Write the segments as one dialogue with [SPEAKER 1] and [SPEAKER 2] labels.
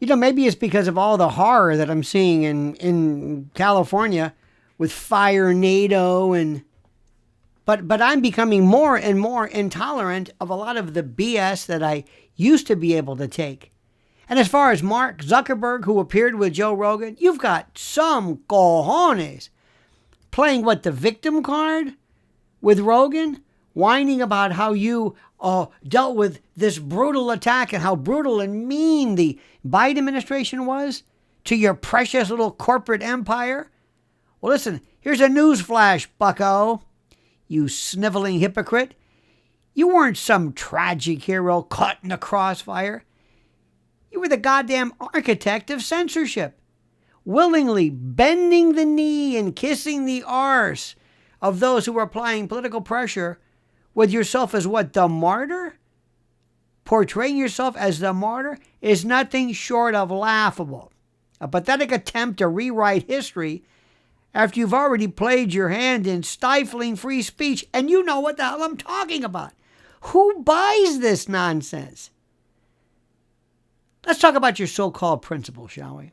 [SPEAKER 1] Maybe it's because of all the horror that I'm seeing in California with Fire NATO but I'm becoming more and more intolerant of a lot of the BS that I used to be able to take. And as far as Mark Zuckerberg, who appeared with Joe Rogan, you've got some cojones playing the victim card with Rogan, whining about how you dealt with this brutal attack and how brutal and mean the Biden administration was to your precious little corporate empire. Well, listen, here's a news flash, bucko. You sniveling hypocrite. You weren't some tragic hero caught in the crossfire. You were the goddamn architect of censorship, willingly bending the knee and kissing the arse of those who were applying political pressure, with yourself as the martyr? Portraying yourself as the martyr is nothing short of laughable. A pathetic attempt to rewrite history after you've already played your hand in stifling free speech, and you know what the hell I'm talking about. Who buys this nonsense? Let's talk about your so-called principles, shall we?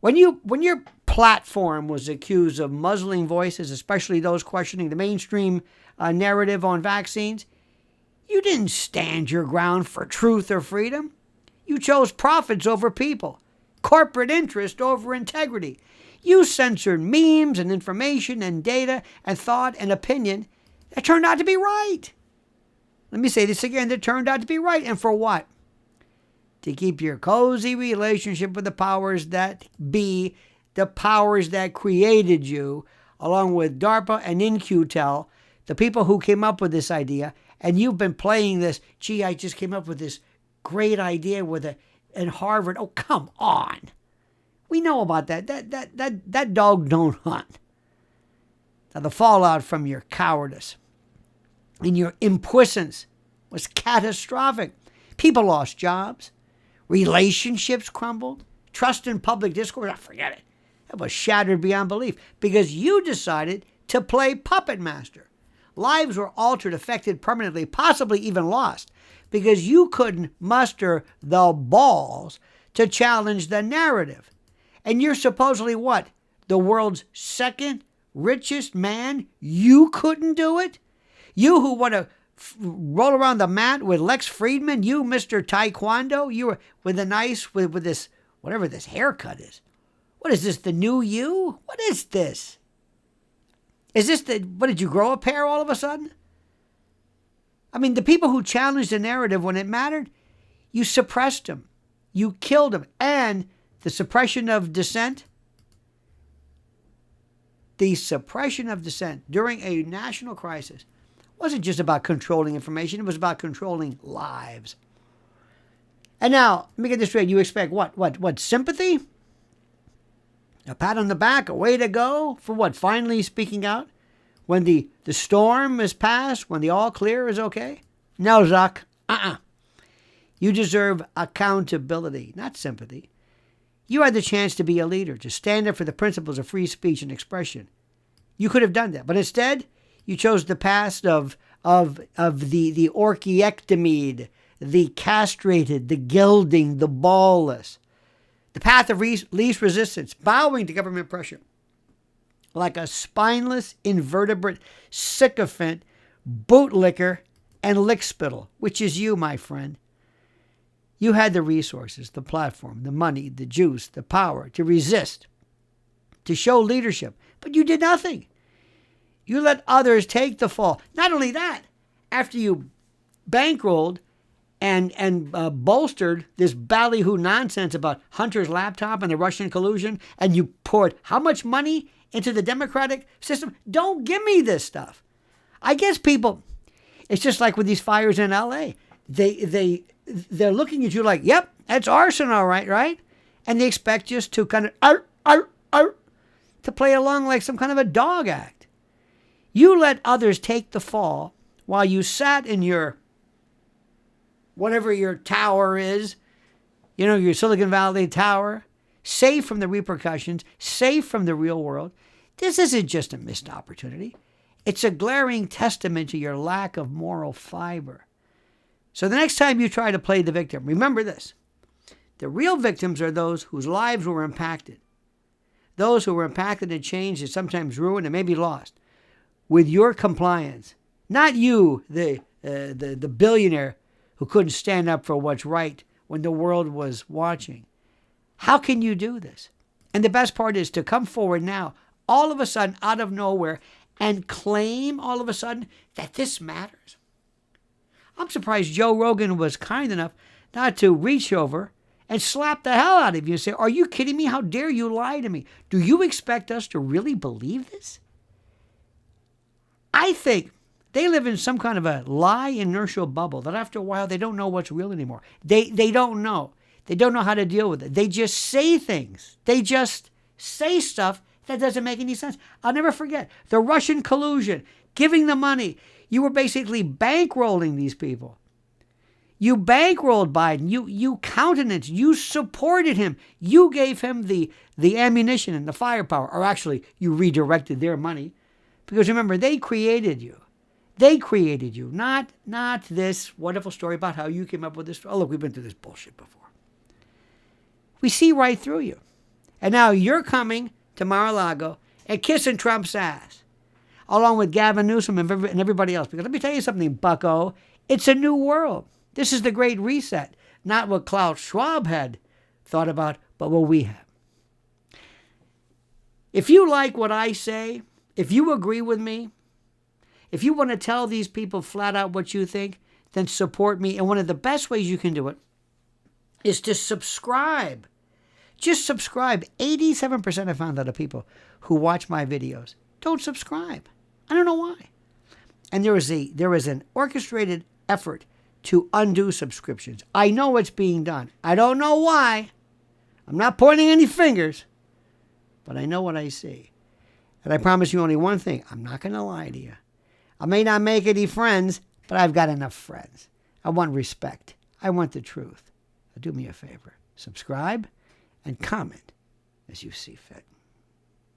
[SPEAKER 1] When your platform was accused of muzzling voices, especially those questioning the mainstream narrative on vaccines, you didn't stand your ground for truth or freedom. You chose profits over people, corporate interest over integrity. You censored memes and information and data and thought and opinion that turned out to be right. Let me say this again, that turned out to be right. And for what? To keep your cozy relationship with the powers that be, the powers that created you, along with DARPA and In-Q-Tel, the people who came up with this idea, and you've been playing this, gee, I just came up with this great idea in Harvard. Oh, come on. We know about that. That dog don't hunt. Now, the fallout from your cowardice and your impuissance was catastrophic. People lost jobs. Relationships crumbled. Trust in public discourse, forget it. That was shattered beyond belief because you decided to play puppet master. Lives were altered, affected permanently, possibly even lost, because you couldn't muster the balls to challenge the narrative. And you're supposedly what? The world's second richest man? You couldn't do it? You who want to roll around the mat with Lex Friedman, you Mr. Taekwondo, you were with this, whatever this haircut is. What is this, the new you? What is this? Is this what did you grow a pair all of a sudden? I mean, the people who challenged the narrative when it mattered, you suppressed them. You killed them. And the suppression of dissent during a national crisis wasn't just about controlling information. It was about controlling lives. And now, let me get this straight. You expect what? Sympathy? A pat on the back, a way to go for what? Finally speaking out when the storm is past, when the all clear is okay? No, Zuck. You deserve accountability, not sympathy. You had the chance to be a leader, to stand up for the principles of free speech and expression. You could have done that, but instead, you chose the path of the orchiectomied, the castrated, the gelding, the ballless. The path of least resistance, bowing to government pressure. Like a spineless, invertebrate sycophant, bootlicker, and lickspittle, which is you, my friend. You had the resources, the platform, the money, the juice, the power to resist, to show leadership, but you did nothing. You let others take the fall. Not only that, after you bankrolled and bolstered this ballyhoo nonsense about Hunter's laptop and the Russian collusion, and you poured how much money into the democratic system? Don't give me this stuff. I guess people, it's just like with these fires in L.A. They're looking at you like, yep, that's arson, all right? And they expect just to kind of to play along like some kind of a dog act. You let others take the fall while you sat in your, whatever your tower is, your Silicon Valley tower, safe from the repercussions, safe from the real world. This isn't just a missed opportunity. It's a glaring testament to your lack of moral fiber. So the next time you try to play the victim, remember this. The real victims are those whose lives were impacted. Those who were impacted and changed and sometimes ruined and maybe lost with your compliance. Not you, the billionaire who couldn't stand up for what's right when the world was watching. How can you do this? And the best part is to come forward now, all of a sudden, out of nowhere, and claim all of a sudden that this matters. I'm surprised Joe Rogan was kind enough not to reach over and slap the hell out of you and say, are you kidding me? How dare you lie to me? Do you expect us to really believe this? I think they live in some kind of a lie inertial bubble that after a while they don't know what's real anymore. They don't know. They don't know how to deal with it. They just say things. They just say stuff that doesn't make any sense. I'll never forget the Russian collusion, giving the money. You were basically bankrolling these people. You bankrolled Biden. You countenanced. You supported him. You gave him the ammunition and the firepower. Or actually, you redirected their money. Because remember, they created you. They created you. Not this wonderful story about how you came up with this. Oh, look, we've been through this bullshit before. We see right through you. And now you're coming to Mar-a-Lago and kissing Trump's ass, along with Gavin Newsom and everybody else. Because let me tell you something, bucko. It's a new world. This is the Great Reset. Not what Klaus Schwab had thought about, but what we have. If you like what I say, if you agree with me, if you want to tell these people flat out what you think, then support me. And one of the best ways you can do it is to subscribe. Just subscribe. 87% I found out of people who watch my videos don't subscribe. I don't know why. And there is an orchestrated effort to undo subscriptions. I know it's being done. I don't know why. I'm not pointing any fingers, but I know what I see. And I promise you only one thing. I'm not going to lie to you. I may not make any friends, but I've got enough friends. I want respect. I want the truth. Do me a favor. Subscribe and comment as you see fit.